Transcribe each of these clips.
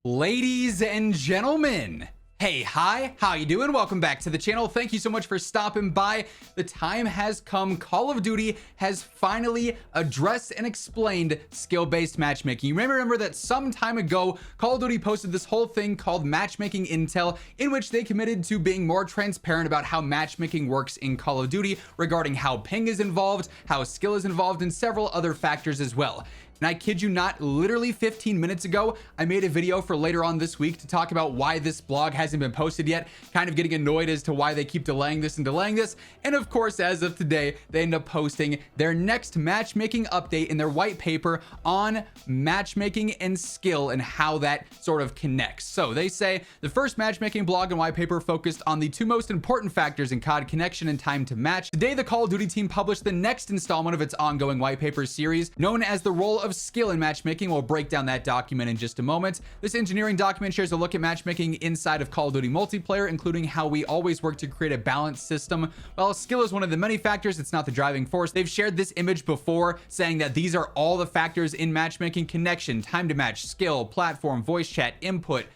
Ladies and gentlemen, hey, hi, how you doing? Welcome back to the channel. Thank you so much for stopping by. The time has come. Call of Duty has finally addressed and explained skill-based matchmaking. You may remember that some time ago, Call of Duty posted this whole thing called Matchmaking Intel, in which they committed to being more transparent about how matchmaking works in Call of Duty, regarding how ping is involved, how skill is involved, and several other factors as well. And I kid you not, literally 15 minutes ago, I made a video for later on this week to talk about why this blog hasn't been posted yet, kind of getting annoyed as to why they keep delaying this. And of course, as of today, they end up posting their next matchmaking update in their white paper on matchmaking and skill and how that sort of connects. So they say the first matchmaking blog and white paper focused on the two most important factors in COD: connection and time to match. Today, the Call of Duty team published the next installment of its ongoing white paper series, known as the role of skill in matchmaking. We'll break down that document in just a moment. This engineering document shares a look at matchmaking inside of Call of Duty multiplayer, including how we always work to create a balanced system. While skill is one of the many factors, it's not the driving force. They've shared this image before, saying that these are all the factors in matchmaking: connection, time to match, skill, platform, voice chat, input,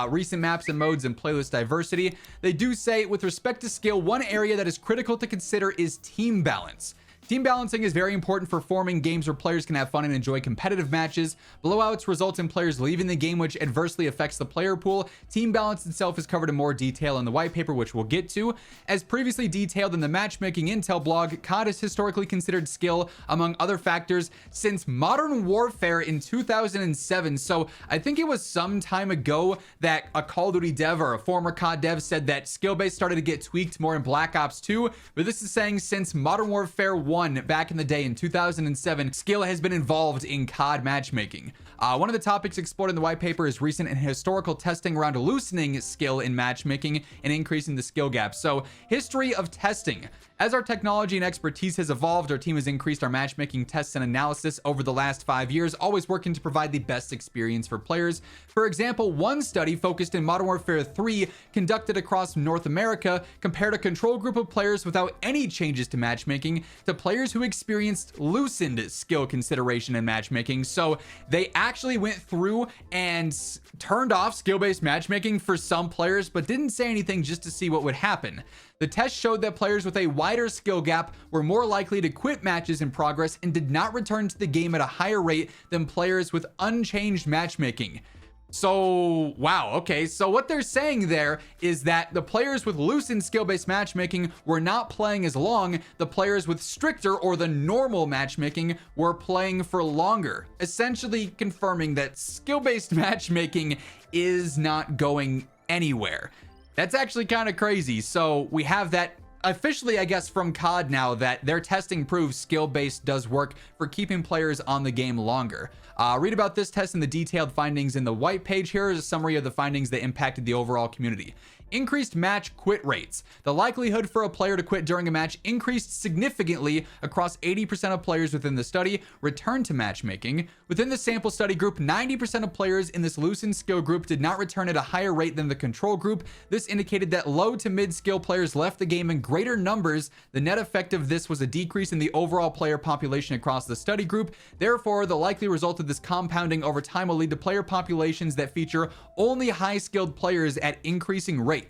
recent maps and modes, and playlist diversity. They do say, with respect to skill, one area that is critical to consider is team balance. Team balancing is very important for forming games where players can have fun and enjoy competitive matches. Blowouts result in players leaving the game, which adversely affects the player pool. Team balance itself is covered in more detail in the white paper, which we'll get to. As previously detailed in the Matchmaking Intel blog, COD is historically considered skill, among other factors, since Modern Warfare in 2007. So I think it was some time ago that a Call of Duty dev or a former COD dev said that skill-based started to get tweaked more in Black Ops 2. But this is saying since Modern Warfare 1 back in the day in 2007, skill has been involved in COD matchmaking. One of the topics explored in the white paper is recent and historical testing around loosening skill in matchmaking and increasing the skill gap. So, history of testing. As our technology and expertise has evolved, our team has increased our matchmaking tests and analysis over the last 5 years, always working to provide the best experience for players. For example, one study focused in Modern Warfare 3, conducted across North America, compared a control group of players without any changes to matchmaking to players who experienced loosened skill consideration in matchmaking. So they actually went through and turned off skill-based matchmaking for some players, but didn't say anything just to see what would happen. The test showed that players with a wider skill gap were more likely to quit matches in progress and did not return to the game at a higher rate than players with unchanged matchmaking. So, wow, okay, so what they're saying there is that the players with loosened skill-based matchmaking were not playing as long. The players with stricter or the normal matchmaking were playing for longer, essentially confirming that skill-based matchmaking is not going anywhere. That's actually kind of crazy. So we have that officially, I guess, from COD now, that their testing proves skill-based does work for keeping players on the game longer. Read about this test and the detailed findings in the white page. Here is a summary of the findings that impacted the overall community. Increased match quit rates. The likelihood for a player to quit during a match increased significantly across 80% of players within the study. Return to matchmaking. Within the sample study group, 90% of players in this loosened skill group did not return at a higher rate than the control group. This indicated that low to mid skill players left the game in greater numbers. The net effect of this was a decrease in the overall player population across the study group. Therefore, the likely result of this compounding over time will lead to player populations that feature only high skilled players at increasing rates.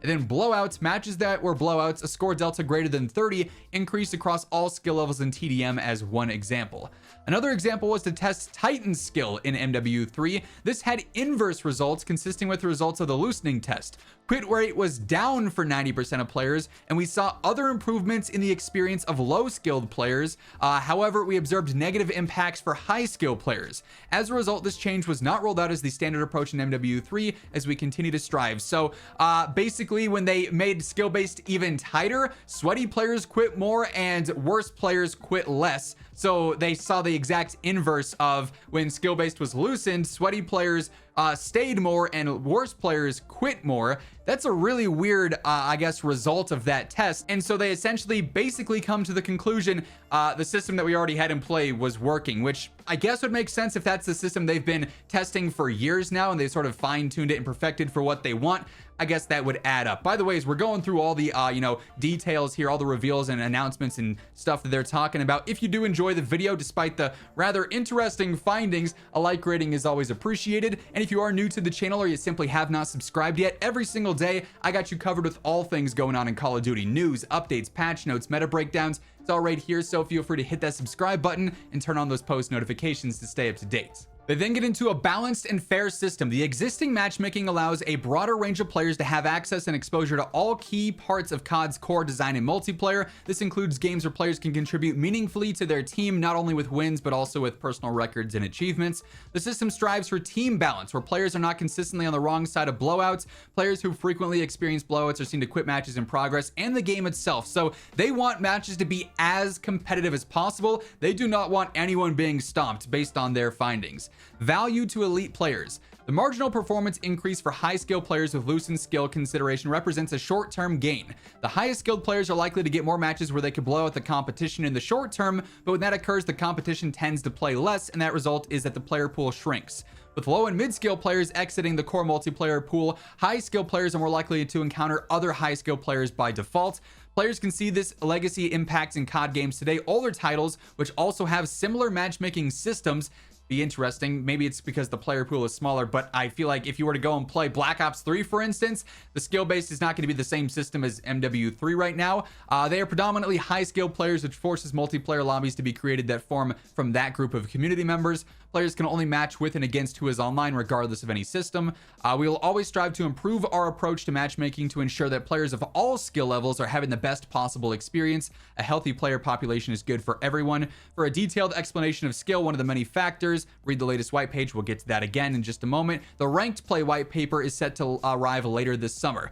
And then blowouts, matches that were blowouts, a score delta greater than 30 increased across all skill levels in TDM as one example. Another example was to test Titan skill in MW3. This had inverse results, consisting with the results of the loosening test. Quit rate was down for 90% of players, and we saw other improvements in the experience of low skilled players. However, we observed negative impacts for high skilled players. As a result, this change was not rolled out as the standard approach in MW3 as we continue to strive. So basically, when they made skill-based even tighter, sweaty players quit more and worse players quit less. So they saw the exact inverse of when skill-based was loosened, sweaty players stayed more and worse players quit more. That's a really weird, I guess, result of that test. And so they essentially basically come to the conclusion the system that we already had in play was working, which I guess would make sense if that's the system they've been testing for years now and they sort of fine-tuned it and perfected for what they want. I guess that would add up. By the way, as we're going through all the details here, all the reveals and announcements and stuff that they're talking about, if you do enjoy the video despite the rather interesting findings, a like rating is always appreciated. And And if you are new to the channel or you simply have not subscribed yet, every single day I got you covered with all things going on in Call of Duty: news, updates, patch notes, meta breakdowns. It's all right here, so feel free to hit that subscribe button and turn on those post notifications to stay up to date. They then get into a balanced and fair system. The existing matchmaking allows a broader range of players to have access and exposure to all key parts of COD's core design and multiplayer. This includes games where players can contribute meaningfully to their team, not only with wins, but also with personal records and achievements. The system strives for team balance, where players are not consistently on the wrong side of blowouts. Players who frequently experience blowouts are seen to quit matches in progress and the game itself. So they want matches to be as competitive as possible. They do not want anyone being stomped based on their findings. Value to elite players. The marginal performance increase for high skill players with loosened skill consideration represents a short-term gain. The highest skilled players are likely to get more matches where they could blow out the competition in the short term, but when that occurs, the competition tends to play less, and that result is that the player pool shrinks. With low and mid-skill players exiting the core multiplayer pool, high-skill players are more likely to encounter other high-skill players by default. Players can see this legacy impact in COD games today. Older titles, which also have similar matchmaking systems, be interesting. Maybe it's because the player pool is smaller, but I feel like if you were to go and play Black Ops 3, for instance, the skill base is not going to be the same system as MW3 right now. They are predominantly high skill players, which forces multiplayer lobbies to be created that form from that group of community members. Players can only match with and against who is online, regardless of any system. We will always strive to improve our approach to matchmaking to ensure that players of all skill levels are having the best possible experience. A healthy player population is good for everyone. For a detailed explanation of skill, one of the many factors, read the latest white page. We'll get to that again in just a moment. The ranked play white paper is set to arrive later this summer.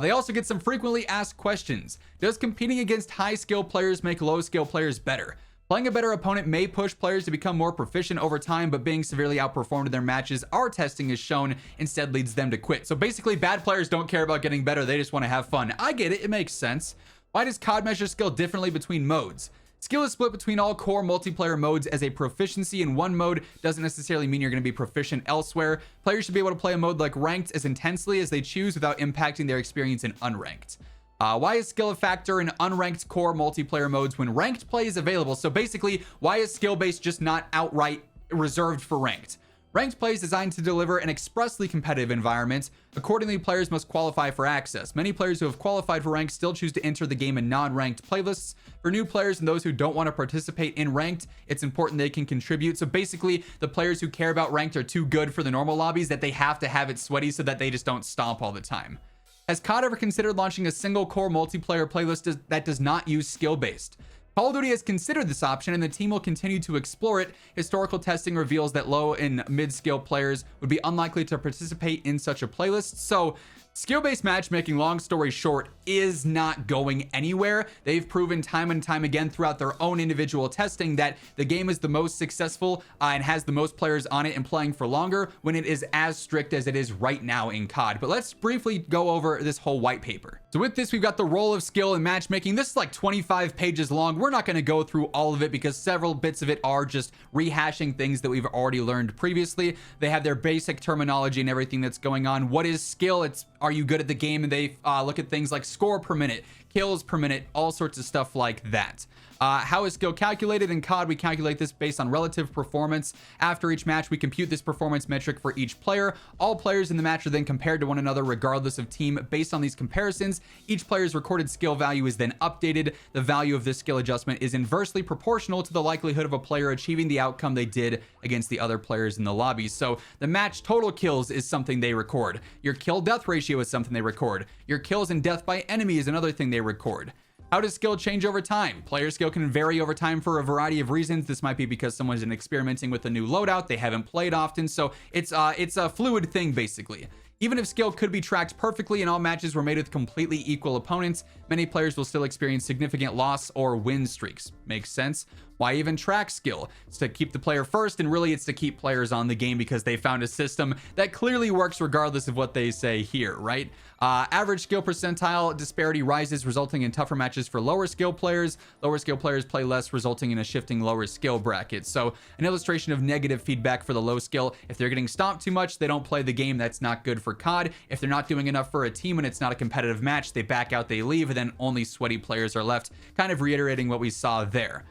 They also get some frequently asked questions. Does competing against high skill players make low skill players better? Playing a better opponent may push players to become more proficient over time, but being severely outperformed in their matches, our testing has shown, instead leads them to quit. So basically, bad players don't care about getting better. They just want to have fun. I get it. It makes sense. Why does COD measure skill differently between modes? Skill is split between all core multiplayer modes, as a proficiency in one mode doesn't necessarily mean you're going to be proficient elsewhere. Players should be able to play a mode like ranked as intensely as they choose without impacting their experience in unranked. Why is skill a factor in unranked core multiplayer modes when ranked play is available? So basically, why is skill-based just not outright reserved for ranked? Ranked play is designed to deliver an expressly competitive environment. Accordingly, players must qualify for access. Many players who have qualified for ranked still choose to enter the game in non-ranked playlists. For new players and those who don't want to participate in ranked, it's important they can contribute. So basically, the players who care about ranked are too good for the normal lobbies that they have to have it sweaty so that they just don't stomp all the time. Has COD ever considered launching a single core multiplayer playlist that does not use skill-based? Call of Duty has considered this option, and the team will continue to explore it. Historical testing reveals that low and mid-skill players would be unlikely to participate in such a playlist. So skill-based matchmaking, long story short, is not going anywhere. They've proven time and time again throughout their own individual testing that the game is the most successful and has the most players on it and playing for longer when it is as strict as it is right now in COD. But let's briefly go over this whole white paper. So with this, we've got the role of skill in matchmaking. This is like 25 pages long. We're not going to go through all of it because several bits of it are just rehashing things that we've already learned previously. They have their basic terminology and everything that's going on. What is skill? It's, are you good at the game? And they look at things like score per minute, kills per minute, all sorts of stuff like that. How is skill calculated? In COD, we calculate this based on relative performance. After each match, we compute this performance metric for each player. All players in the match are then compared to one another regardless of team. Based on these comparisons, each player's recorded skill value is then updated. The value of this skill adjustment is inversely proportional to the likelihood of a player achieving the outcome they did against the other players in the lobby. So the match total kills is something they record. Your kill death ratio is something they record. Your kills and death by enemy is another thing they record. How does skill change over time? Player skill can vary over time for a variety of reasons. This might be because someone's experimenting with a new loadout, they haven't played often, so it's a fluid thing basically. Even if skill could be tracked perfectly and all matches were made with completely equal opponents, many players will still experience significant loss or win streaks. Makes sense. Why even track skill? It's to keep the player first, and really it's to keep players on the game because they found a system that clearly works regardless of what they say here, right? Average skill percentile disparity rises, resulting in tougher matches for lower skill players. Lower skill players play less, resulting in a shifting lower skill bracket. So an illustration of negative feedback for the low skill. If they're getting stomped too much, they don't play the game. That's not good for COD. If they're not doing enough for a team and it's not a competitive match, they back out, they leave, and then only sweaty players are left, kind of reiterating what we saw there.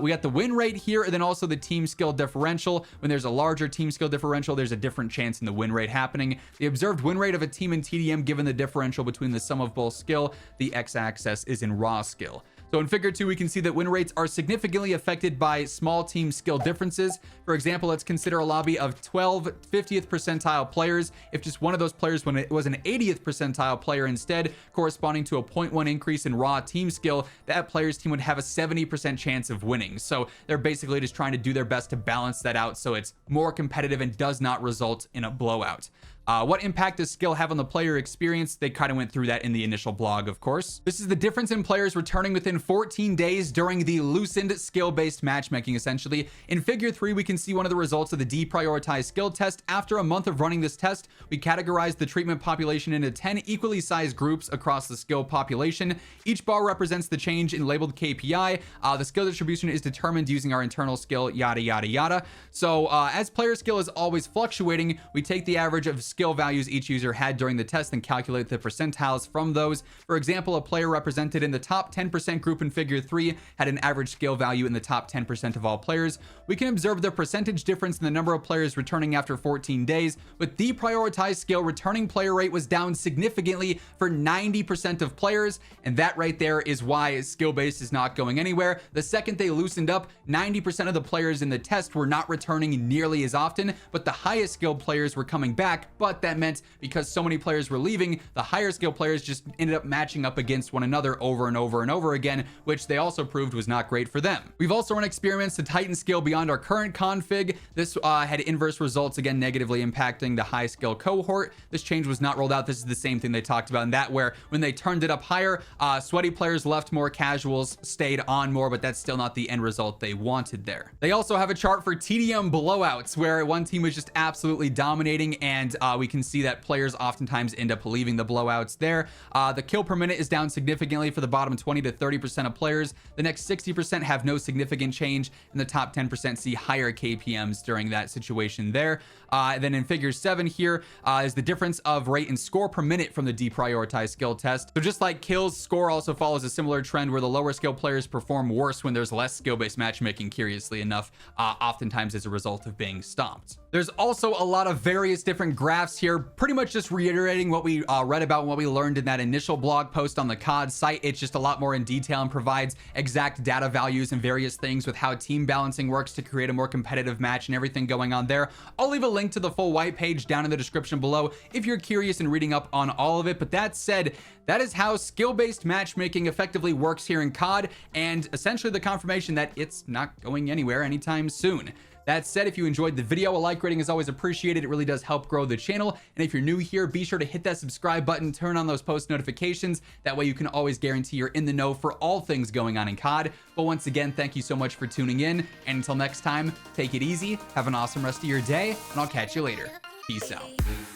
We got the win rate here, and then also the team skill differential. When there's a larger team skill differential, there's a different chance in the win rate happening. The observed win rate of a team in TDM given the differential between the sum of both skill. The x-axis is in raw skill. So in figure 2, we can see that win rates are significantly affected by small team skill differences. For example, let's consider a lobby of 12 50th percentile players. If just one of those players was an 80th percentile player instead, corresponding to a 0.1 increase in raw team skill, that player's team would have a 70% chance of winning. So they're basically just trying to do their best to balance that out so it's more competitive and does not result in a blowout. What impact does skill have on the player experience? They kind of went through that in the initial blog, of course. This is the difference in players returning within 14 days during the loosened skill-based matchmaking, essentially. In figure 3, we can see one of the results of the deprioritized skill test. After a month of running this test, we categorized the treatment population into 10 equally sized groups across the skill population. Each bar represents the change in labeled KPI. The skill distribution is determined using our internal skill, yada, yada, yada. So as player skill is always fluctuating, we take the average of skill values each user had during the test and calculate the percentiles from those. For example, a player represented in the top 10% group in figure 3 had an average skill value in the top 10% of all players. We can observe the percentage difference in the number of players returning after 14 days. With deprioritized skill, returning player rate was down significantly for 90% of players, and that right there is why skill-based is not going anywhere. The second they loosened up, 90% of the players in the test were not returning nearly as often, but the highest skilled players were coming back. But that meant because so many players were leaving, the higher skill players just ended up matching up against one another over and over and over again, which they also proved was not great for them. We've also run experiments to tighten skill beyond our current config. This had inverse results, again negatively impacting the high skill cohort. This change was not rolled out. This is the same thing they talked about in that, where when they turned it up higher, sweaty players left more, casuals stayed on more, but that's still not the end result they wanted there. They also have a chart for TDM blowouts, where one team was just absolutely dominating, and we can see that players oftentimes end up leaving the blowouts there. The kill per minute is down significantly for the bottom 20 to 30% of players. The next 60% have no significant change, and the top 10% see higher KPMs during that situation there. Then in figure 7 here is the difference of rate and score per minute from the deprioritized skill test. So just like kills, score also follows a similar trend where the lower skill players perform worse when there's less skill-based matchmaking, curiously enough, oftentimes as a result of being stomped. There's also a lot of various different graphs here, pretty much just reiterating what we read about and what we learned in that initial blog post on the COD site. It's just a lot more in detail and provides exact data values and various things with how team balancing works to create a more competitive match and everything going on there. I'll leave a link to the full white page down in the description below if you're curious and reading up on all of it. But that said, that is how skill-based matchmaking effectively works here in COD, and essentially the confirmation that it's not going anywhere anytime soon. That said, if you enjoyed the video, a like rating is always appreciated. It really does help grow the channel. And if you're new here, be sure to hit that subscribe button, turn on those post notifications. That way you can always guarantee you're in the know for all things going on in COD. But once again, thank you so much for tuning in. And until next time, take it easy, have an awesome rest of your day, and I'll catch you later. Peace out.